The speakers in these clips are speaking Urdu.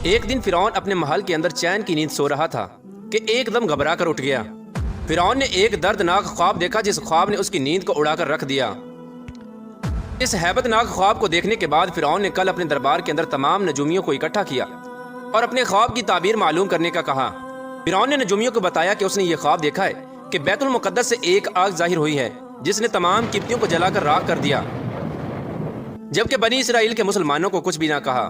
ایک دن فرعون اپنے محل کے اندر چین کی نیند سو رہا تھا کہ ایک دم گھبرا کر اٹھ گیا۔ فرعون نے ایک دردناک خواب دیکھا جس خواب نے اس کی نیند کو اڑا کر رکھ دیا۔ اس ہیبت ناک خواب کو دیکھنے کے بعد فرعون نے کل اپنے دربار کے اندر تمام نجومیوں کو اکٹھا کیا اور اپنے خواب کی تعبیر معلوم کرنے کا کہا۔ فرعون نے نجومیوں کو بتایا کہ اس نے یہ خواب دیکھا ہے کہ بیت المقدس سے ایک آگ ظاہر ہوئی ہے جس نے تمام قبطیوں کو جلا کر راکھ کر دیا، جبکہ بنی اسرائیل کے مسلمانوں کو کچھ بھی نہ کہا۔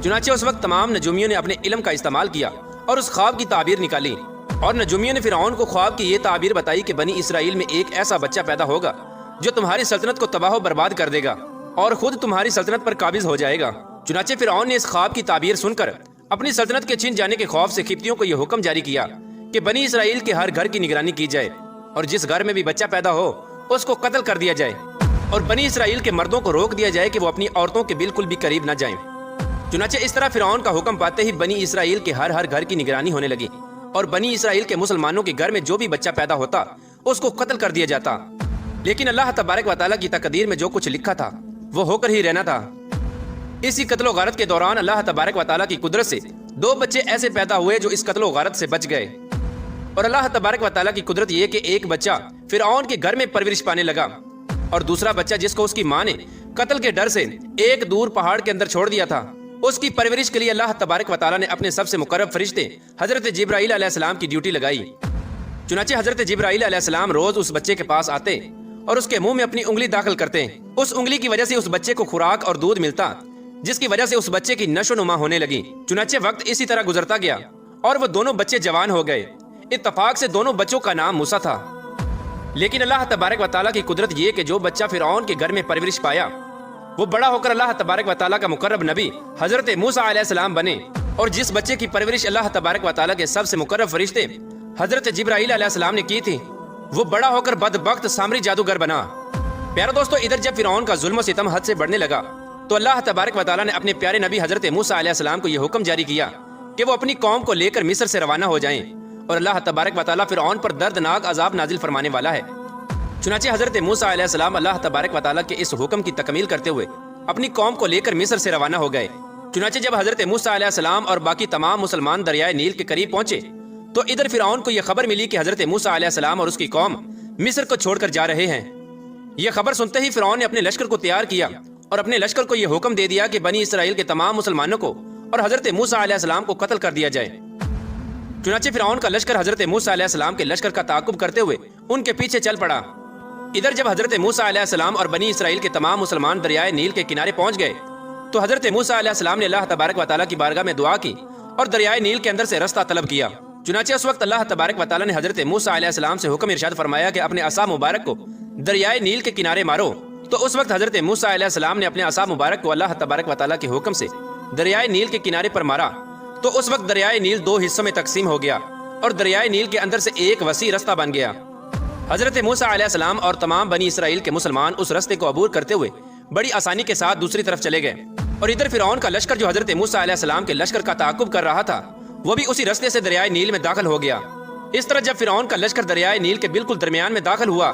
چنانچہ اس وقت تمام نجومیوں نے اپنے علم کا استعمال کیا اور اس خواب کی تعبیر نکالی، اور نجومیوں نے فرعون کو خواب کی یہ تعبیر بتائی کہ بنی اسرائیل میں ایک ایسا بچہ پیدا ہوگا جو تمہاری سلطنت کو تباہ و برباد کر دے گا اور خود تمہاری سلطنت پر قابض ہو جائے گا۔ چنانچہ فرعون نے اس خواب کی تعبیر سن کر اپنی سلطنت کے چھن جانے کے خوف سے قبطیوں کو یہ حکم جاری کیا کہ بنی اسرائیل کے ہر گھر کی نگرانی کی جائے اور جس گھر میں بھی بچہ پیدا ہو اس کو قتل کر دیا جائے، اور بنی اسرائیل کے مردوں کو روک دیا جائے کہ وہ اپنی عورتوں کے بالکل بھی قریب نہ جائیں۔ چنانچہ اس طرح فرعون کا حکم پاتے ہی بنی اسرائیل کے ہر گھر کی نگرانی ہونے لگی، اور بنی اسرائیل کے مسلمانوں کے گھر میں جو بھی بچہ پیدا ہوتا اس کو قتل کر دیا جاتا۔ لیکن اللہ تبارک و تعالیٰ کی تقدیر میں جو کچھ لکھا تھا وہ ہو کر ہی رہنا تھا۔ اسی قتل و غارت کے دوران اللہ تبارک و تعالیٰ کی قدرت سے 2 بچے ایسے پیدا ہوئے جو اس قتل و غارت سے بچ گئے، اور اللہ تبارک و تعالیٰ کی قدرت یہ کہ ایک بچہ فرعون کے گھر میں پرورش پانے لگا، اور دوسرا بچہ جس کو اس کی ماں نے قتل کے ڈر سے ایک دور پہاڑ کے اندر چھوڑ دیا تھا، اس کی پرورش کے لیے اللہ تبارک و تعالیٰ نے اپنے سب سے مقرب فرشتے حضرت جبرائیل علیہ السلام کی ڈیوٹی لگائی۔ چنانچہ حضرت جبرائیل علیہ السلام روز اس بچے کے پاس آتے اور اس کے منہ میں اپنی انگلی داخل کرتے۔ اس انگلی کی وجہ سے اس بچے کو خوراک اور دودھ ملتا، جس کی وجہ سے اس بچے کی نشو نما ہونے لگی۔ چنانچہ وقت اسی طرح گزرتا گیا اور وہ دونوں بچے جوان ہو گئے۔ اتفاق سے دونوں بچوں کا نام موسیٰ تھا، لیکن اللہ تبارک و تعالیٰ کی قدرت یہ کہ جو بچہ فرعون کے گھر میں پرورش پایا وہ بڑا ہو کر اللہ تبارک و تعالیٰ کا مقرب نبی حضرت موسیٰ علیہ السلام بنے، اور جس بچے کی پرورش اللہ تبارک و تعالیٰ کے سب سے مقرب فرشتے حضرت جبرائیل علیہ السلام نے کی تھی وہ بڑا ہو کر بدبخت سامری جادوگر بنا۔ پیارے دوستو، ادھر جب فرعون کا ظلم و ستم حد سے بڑھنے لگا تو اللہ تبارک و تعالیٰ نے اپنے پیارے نبی حضرت موسیٰ علیہ السلام کو یہ حکم جاری کیا کہ وہ اپنی قوم کو لے کر مصر سے روانہ ہو جائیں، اور اللہ تبارک و تعالیٰ فرعون پر دردناک عذاب نازل فرمانے والا ہے۔ چنانچہ حضرت موسیٰ علیہ السلام اللہ تبارک و تعالیٰ کے اس حکم کی تکمیل کرتے ہوئے اپنی قوم کو لے کر مصر سے روانہ ہو گئے۔ چنانچہ جب حضرت موسیٰ علیہ السلام اور باقی تمام مسلمان دریائے نیل کے قریب پہنچے تو ادھر فرعون کو یہ خبر ملی کہ حضرت موسیٰ علیہ السلام اور اس کی قوم مصر کو چھوڑ کر جا رہے ہیں۔ یہ خبر سنتے ہی فرعون نے اپنے لشکر کو تیار کیا اور اپنے لشکر کو یہ حکم دے دیا کہ بنی اسرائیل کے تمام مسلمانوں کو اور حضرت موسیٰ علیہ السلام کو قتل کر دیا جائے۔ چنانچہ فرعون کا لشکر حضرت موسیٰ علیہ السلام کے لشکر کا تعاقب کرتے ہوئے ان کے پیچھے چل پڑا۔ ادھر جب حضرت موسیٰ علیہ السلام اور بنی اسرائیل کے تمام مسلمان دریائے نیل کے کنارے پہنچ گئے تو حضرت موسیٰ علیہ السلام نے اللہ تبارک و تعالیٰ کی بارگاہ میں دعا کی اور دریائے نیل کے اندر سے رستہ طلب کیا۔ چنانچہ اس وقت اللہ تبارک و تعالیٰ نے حضرت موسیٰ علیہ السلام سے حکم ارشاد فرمایا کہ اپنے عصا مبارک کو دریائے نیل کے کنارے مارو۔ تو اس وقت حضرت موسیٰ علیہ السلام نے اپنے عصا مبارک کو اللہ تبارک و تعالیٰ کے حکم سے دریائے نیل کے کنارے پر مارا تو اس وقت دریائے نیل 2 حصوں میں تقسیم ہو گیا اور دریائے نیل کے اندر سے ایک وسیع رستہ بن گیا۔ حضرت موسیٰ علیہ السلام اور تمام بنی اسرائیل کے مسلمان اس رستے کو عبور کرتے ہوئے بڑی آسانی کے ساتھ دوسری طرف چلے گئے، اور ادھر فرعون کا لشکر جو حضرت موسیٰ علیہ السلام کے لشکر کا تعاقب کر رہا تھا وہ بھی اسی رستے سے دریائے نیل میں داخل ہو گیا۔ اس طرح جب فرعون کا لشکر دریائے نیل کے بالکل درمیان میں داخل ہوا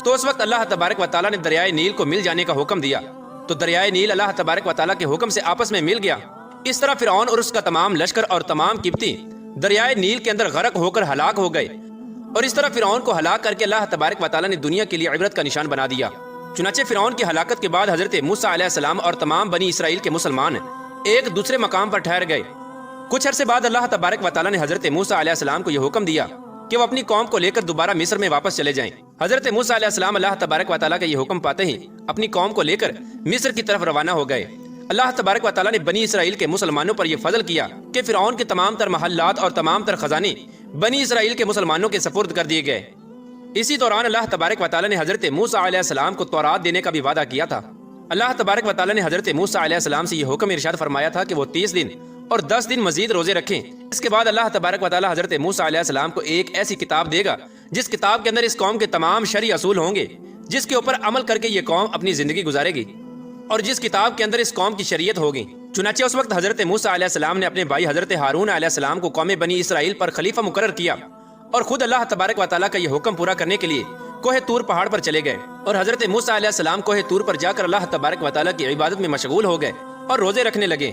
تو اس وقت اللہ تبارک و تعالیٰ نے دریائے نیل کو مل جانے کا حکم دیا، تو دریائے نیل اللہ تبارک و تعالیٰ کے حکم سے آپس میں مل گیا۔ اس طرح فرعون اور اس کا تمام لشکر اور تمام قبطی دریائے نیل کے اندر غرق ہو کر ہلاک ہو گئے، اور اس طرح فرعون کو ہلاک کر کے اللہ تبارک و تعالیٰ نے دنیا کے لیے عبرت کا نشان بنا دیا۔ چنانچہ فرعون کی ہلاکت کے بعد حضرت موسیٰ علیہ السلام اور تمام بنی اسرائیل کے مسلمان ایک دوسرے مقام پر ٹھہر گئے۔ کچھ عرصے بعد اللہ تبارک و تعالیٰ نے حضرت موسیٰ علیہ السلام کو یہ حکم دیا کہ وہ اپنی قوم کو لے کر دوبارہ مصر میں واپس چلے جائیں۔ حضرت موسیٰ علیہ السلام اللہ تبارک و تعالیٰ کا یہ حکم پاتے ہی اپنی قوم کو لے کر مصر کی طرف روانہ ہو گئے۔ اللہ تبارک و تعالیٰ نے بنی اسرائیل کے مسلمانوں پر یہ فضل کیا کہ فرعون کے تمام تر محلات اور تمام تر خزانے بنی اسرائیل کے مسلمانوں کے سپرد کر دیے گئے۔ اسی دوران اللہ تبارک و تعالیٰ نے حضرت موسیٰ علیہ السلام کو تورات دینے کا بھی وعدہ کیا تھا۔ اللہ تبارک و تعالیٰ نے حضرت موسیٰ علیہ السلام سے یہ حکم ارشاد فرمایا تھا کہ وہ 30 دن اور 10 دن مزید روزے رکھیں۔ اس کے بعد اللہ تبارک و تعالیٰ حضرت موسیٰ علیہ السلام کو ایک ایسی کتاب دے گا جس کتاب کے اندر اس قوم کے تمام شرعی اصول ہوں گے، جس کے اوپر عمل کر کے یہ قوم اپنی زندگی گزارے گی، اور جس کتاب کے اندر اس قوم کی شریعت ہوگی۔ چنانچہ اس وقت حضرت موسیٰ علیہ السلام نے اپنے بھائی حضرت ہارون علیہ السلام کو قوم بنی اسرائیل پر خلیفہ مقرر کیا، اور خود اللہ تبارک و تعالیٰ کا یہ حکم پورا کرنے کے لیے کوہ طور پہاڑ پر چلے گئے، اور حضرت موسیٰ علیہ السلام کوہ طور پر جا کر اللہ تبارک و تعالیٰ کی عبادت میں مشغول ہو گئے اور روزے رکھنے لگے۔